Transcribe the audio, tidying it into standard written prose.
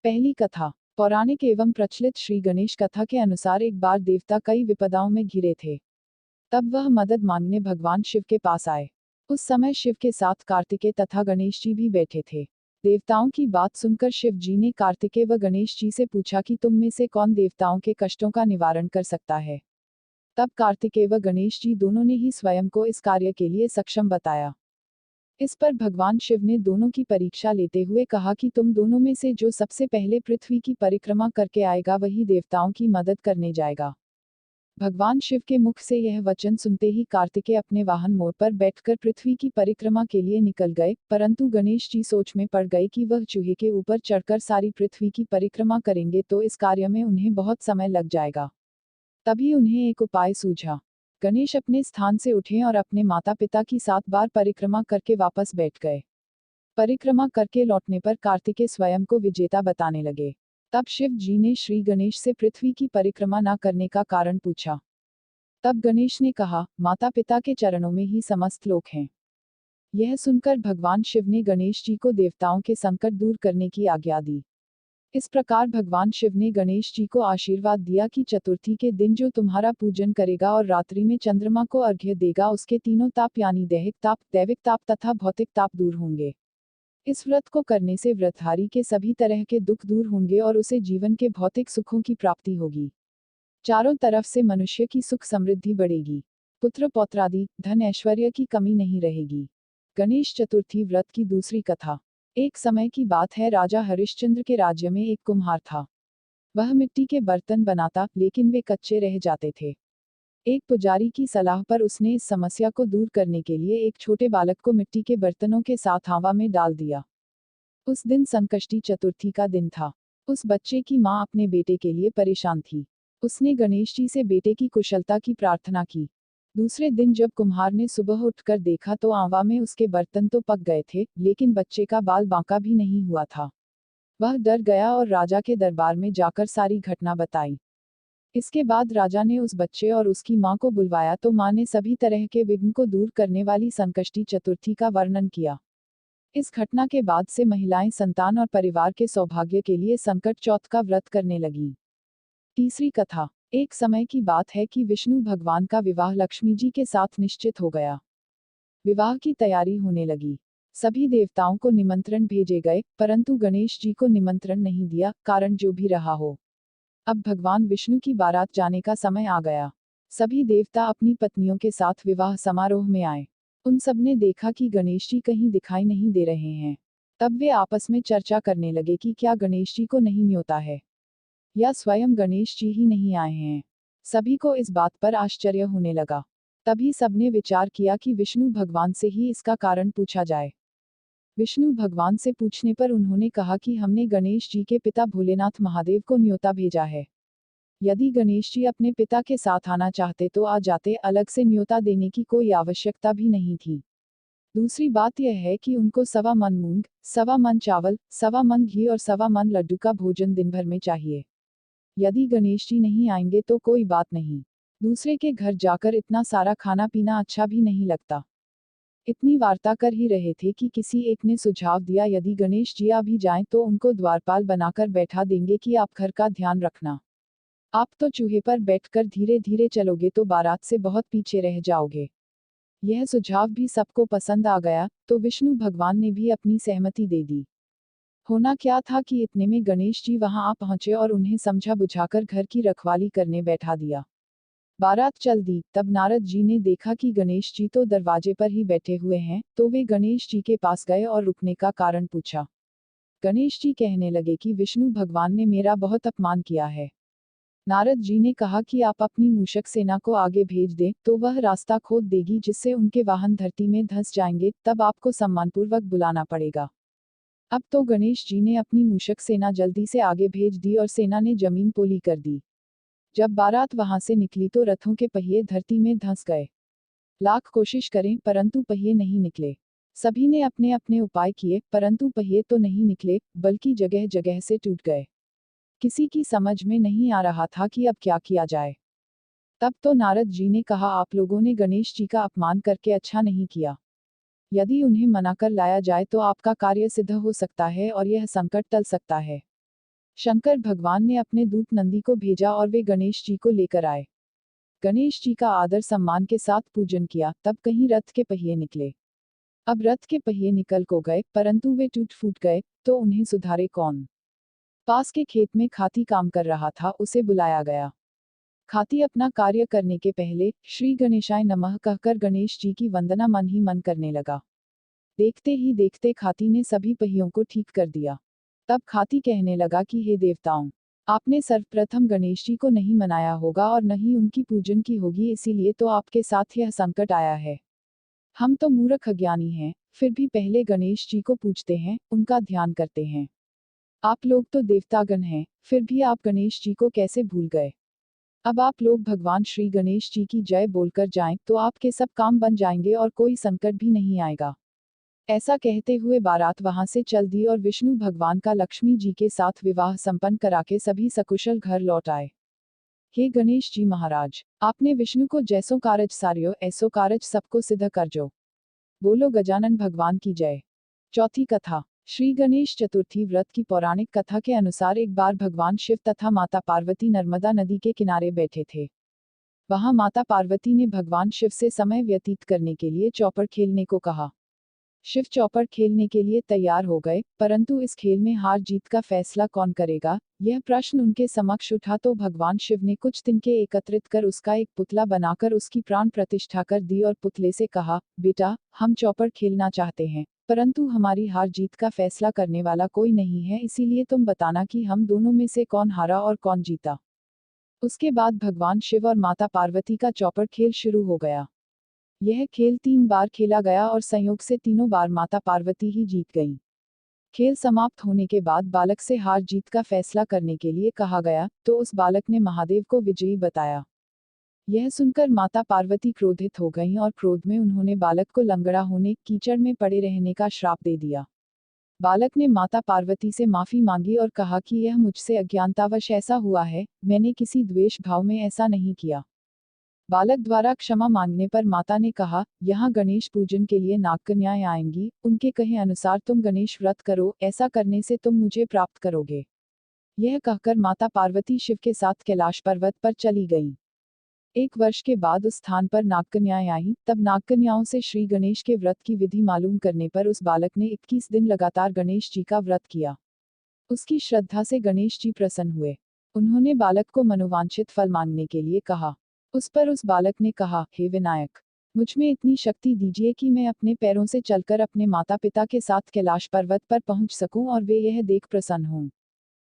पहली कथा। पौराणिक एवं प्रचलित श्री गणेश कथा के अनुसार एक बार देवता कई विपदाओं में घिरे थे। तब वह मदद मांगने भगवान शिव के पास आए। उस समय शिव के साथ कार्तिकेय तथा गणेश जी भी बैठे थे। देवताओं की बात सुनकर शिव जी ने कार्तिकेय व गणेश जी से पूछा कि तुम में से कौन देवताओं के कष्टों का निवारण कर सकता है। तब कार्तिकेय व गणेश जी दोनों ने ही स्वयं को इस कार्य के लिए सक्षम बताया। इस पर भगवान शिव ने दोनों की परीक्षा लेते हुए कहा कि तुम दोनों में से जो सबसे पहले पृथ्वी की परिक्रमा करके आएगा वही देवताओं की मदद करने जाएगा। भगवान शिव के मुख से यह वचन सुनते ही कार्तिकेय अपने वाहन मोर पर बैठकर पृथ्वी की परिक्रमा के लिए निकल गए, परंतु गणेश जी सोच में पड़ गए कि वह चूहे के ऊपर चढ़कर सारी पृथ्वी की परिक्रमा करेंगे तो इस कार्य में उन्हें बहुत समय लग जाएगा। तभी उन्हें एक उपाय सूझा। गणेश अपने स्थान से उठे और अपने माता पिता की 7 बार परिक्रमा करके वापस बैठ गए। परिक्रमा करके लौटने पर कार्तिकेय स्वयं को विजेता बताने लगे। तब शिव जी ने श्री गणेश से पृथ्वी की परिक्रमा न करने का कारण पूछा। तब गणेश ने कहा, माता पिता के चरणों में ही समस्त लोक हैं। यह सुनकर भगवान शिव ने गणेश जी को देवताओं के संकट दूर करने की आज्ञा दी। इस प्रकार भगवान शिव ने गणेश जी को आशीर्वाद दिया कि चतुर्थी के दिन जो तुम्हारा पूजन करेगा और रात्रि में चंद्रमा को अर्घ्य देगा उसके तीनों ताप यानी दैहिक ताप, दैविक ताप तथा भौतिक ताप दूर होंगे। इस व्रत को करने से व्रतधारी के सभी तरह के दुख दूर होंगे और उसे जीवन के भौतिक सुखों की प्राप्ति होगी। चारों तरफ से मनुष्य की सुख समृद्धि बढ़ेगी। पुत्र पौत्रादि, धन ऐश्वर्य की कमी नहीं रहेगी। गणेश चतुर्थी व्रत की दूसरी कथा। एक समय की बात है, राजा हरिश्चंद्र के राज्य में एक कुम्हार था। वह मिट्टी के बर्तन बनाता, लेकिन वे कच्चे रह जाते थे। एक पुजारी की सलाह पर उसने इस समस्या को दूर करने के लिए एक छोटे बालक को मिट्टी के बर्तनों के साथ हवा में डाल दिया। उस दिन संकष्टी चतुर्थी का दिन था। उस बच्चे की मां अपने बेटे के लिए परेशान थी। उसने गणेश जी से बेटे की कुशलता की प्रार्थना की। दूसरे दिन जब कुम्हार ने सुबह उठकर देखा तो आंवा में उसके बर्तन तो पक गए थे, लेकिन बच्चे का बाल बांका भी नहीं हुआ था। वह डर गया और राजा के दरबार में जाकर सारी घटना बताई। इसके बाद राजा ने उस बच्चे और उसकी मां को बुलवाया तो मां ने सभी तरह के विघ्न को दूर करने वाली संकष्टी चतुर्थी का वर्णन किया। इस घटना के बाद से महिलाएं संतान और परिवार के सौभाग्य के लिए संकट चौथ का व्रत करने लगी। तीसरी कथा। एक समय की बात है कि विष्णु भगवान का विवाह लक्ष्मी जी के साथ निश्चित हो गया। विवाह की तैयारी होने लगी। सभी देवताओं को निमंत्रण भेजे गए, परंतु गणेश जी को निमंत्रण नहीं दिया, कारण जो भी रहा हो। अब भगवान विष्णु की बारात जाने का समय आ गया। सभी देवता अपनी पत्नियों के साथ विवाह समारोह में आए। उन सब ने देखा कि गणेश जी कहीं दिखाई नहीं दे रहे हैं। तब वे आपस में चर्चा करने लगे कि क्या गणेश जी को नहीं न्योता है, या स्वयं गणेश जी ही नहीं आए हैं। सभी को इस बात पर आश्चर्य होने लगा। तभी सबने विचार किया कि विष्णु भगवान से ही इसका कारण पूछा जाए। विष्णु भगवान से पूछने पर उन्होंने कहा कि हमने गणेश जी के पिता भोलेनाथ महादेव को न्योता भेजा है। यदि गणेश जी अपने पिता के साथ आना चाहते तो आ जाते, अलग से न्योता देने की कोई आवश्यकता भी नहीं थी। दूसरी बात यह है कि उनको 1.25 मन मूंग, 1.25 मन चावल, 1.25 मन घी और 1.25 मन लड्डू का भोजन दिन भर में चाहिए। यदि गणेश जी नहीं आएंगे तो कोई बात नहीं, दूसरे के घर जाकर इतना सारा खाना पीना अच्छा भी नहीं लगता। इतनी वार्ता कर ही रहे थे कि किसी एक ने सुझाव दिया, यदि गणेश जी आ भी जाएं तो उनको द्वारपाल बनाकर बैठा देंगे कि आप घर का ध्यान रखना। आप तो चूहे पर बैठकर धीरे धीरे चलोगे तो बारात से बहुत पीछे रह जाओगे। यह सुझाव भी सबको पसंद आ गया, तो विष्णु भगवान ने भी अपनी सहमति दे दी। होना क्या था कि इतने में गणेश जी वहां आ पहुंचे और उन्हें समझा बुझाकर घर की रखवाली करने बैठा दिया। बारात चल दी। तब नारद जी ने देखा कि गणेश जी तो दरवाजे पर ही बैठे हुए हैं, तो वे गणेश जी के पास गए और रुकने का कारण पूछा। गणेश जी कहने लगे कि विष्णु भगवान ने मेरा बहुत अपमान किया है। नारद जी ने कहा कि आप अपनी मूषक सेना को आगे भेज दें, तो वह रास्ता खोद देगी जिससे उनके वाहन धरती में धंस जाएंगे, तब आपको सम्मानपूर्वक बुलाना पड़ेगा। अब तो गणेश जी ने अपनी मूषक सेना जल्दी से आगे भेज दी और सेना ने जमीन पोली कर दी। जब बारात वहां से निकली तो रथों के पहिए धरती में धंस गए। लाख कोशिश करें परंतु पहिए नहीं निकले। सभी ने अपने अपने उपाय किए, परंतु पहिए तो नहीं निकले, बल्कि जगह जगह से टूट गए। किसी की समझ में नहीं आ रहा था कि अब क्या किया जाए। तब तो नारद जी ने कहा, आप लोगों ने गणेश जी का अपमान करके अच्छा नहीं किया। यदि उन्हें मनाकर लाया जाए तो आपका कार्य सिद्ध हो सकता है और यह संकट टल सकता है। शंकर भगवान ने अपने दूत नंदी को भेजा और वे गणेश जी को लेकर आए। गणेश जी का आदर सम्मान के साथ पूजन किया, तब कहीं रथ के पहिए निकले। अब रथ के पहिए निकल को गए, परंतु वे टूट फूट गए, तो उन्हें सुधारे कौन? पास के खेत में खाती काम कर रहा था, उसे बुलाया गया। खाती अपना कार्य करने के पहले श्री गणेशाय नमः कहकर गणेश जी की वंदना मन ही मन करने लगा। देखते ही देखते खाती ने सभी पहियों को ठीक कर दिया। तब खाती कहने लगा कि हे देवताओं, आपने सर्वप्रथम गणेश जी को नहीं मनाया होगा और न ही उनकी पूजन की होगी, इसीलिए तो आपके साथ यह संकट आया है। हम तो मूर्ख अज्ञानी हैं, फिर भी पहले गणेश जी को पूजते हैं, उनका ध्यान करते हैं। आप लोग तो देवतागण हैं, फिर भी आप गणेश जी को कैसे भूल गए? अब आप लोग भगवान श्री गणेश जी की जय बोलकर जाएं, तो आपके सब काम बन जाएंगे और कोई संकट भी नहीं आएगा। ऐसा कहते हुए बारात वहां से चल दी और विष्णु भगवान का लक्ष्मी जी के साथ विवाह संपन्न करा के सभी सकुशल घर लौट आए। हे गणेश जी महाराज, आपने विष्णु को जैसो कारज सारियो ऐसो कारज सबको सिद्ध करजो। बोलो गजानन भगवान की जय। चौथी कथा। श्री गणेश चतुर्थी व्रत की पौराणिक कथा के अनुसार एक बार भगवान शिव तथा माता पार्वती नर्मदा नदी के किनारे बैठे थे। वहां माता पार्वती ने भगवान शिव से समय व्यतीत करने के लिए चौपड़ खेलने को कहा। शिव चौपड़ खेलने के लिए तैयार हो गए, परंतु इस खेल में हार जीत का फैसला कौन करेगा, यह प्रश्न उनके समक्ष उठा तो भगवान शिव ने कुछ तिनके एकत्रित कर उसका एक पुतला बनाकर उसकी प्राण प्रतिष्ठा कर दी और पुतले से कहा, बेटा, हम चौपड़ खेलना चाहते हैं, परंतु हमारी हार जीत का फैसला करने वाला कोई नहीं है, इसीलिए तुम बताना कि हम दोनों में से कौन हारा और कौन जीता। उसके बाद भगवान शिव और माता पार्वती का चौपड़ खेल शुरू हो गया। यह खेल 3 बार खेला गया और संयोग से तीनों बार माता पार्वती ही जीत गईं। खेल समाप्त होने के बाद बालक से हार जीत का फैसला करने के लिए कहा गया, तो उस बालक ने महादेव को विजयी बताया। यह सुनकर माता पार्वती क्रोधित हो गईं और क्रोध में उन्होंने बालक को लंगड़ा होने, कीचड़ में पड़े रहने का श्राप दे दिया। बालक ने माता पार्वती से माफी मांगी और कहा कि यह मुझसे अज्ञानतावश ऐसा हुआ है, मैंने किसी द्वेष भाव में ऐसा नहीं किया। बालक द्वारा क्षमा मांगने पर माता ने कहा, यहाँ गणेश पूजन के लिए नागकन्याएं आएंगी, उनके कहे अनुसार तुम गणेश व्रत करो, ऐसा करने से तुम मुझे प्राप्त करोगे। यह कहकर माता पार्वती शिव के साथ कैलाश पर्वत पर चली गईं। 1 वर्ष के बाद उस स्थान पर नागकन्याएं आईं, तब नागकन्याओं से श्री गणेश के व्रत की विधि मालूम करने पर उस बालक ने 21 दिन लगातार गणेश जी का व्रत किया। उसकी श्रद्धा से गणेश जी प्रसन्न हुए। उन्होंने बालक को मनोवांछित फल मांगने के लिए कहा। उस पर उस बालक ने कहा, हे विनायक, मुझमें इतनी शक्ति दीजिए कि मैं अपने पैरों से चलकर अपने माता पिता के साथ कैलाश पर्वत पर पहुंच सकूं और वे यह देख प्रसन्न हों।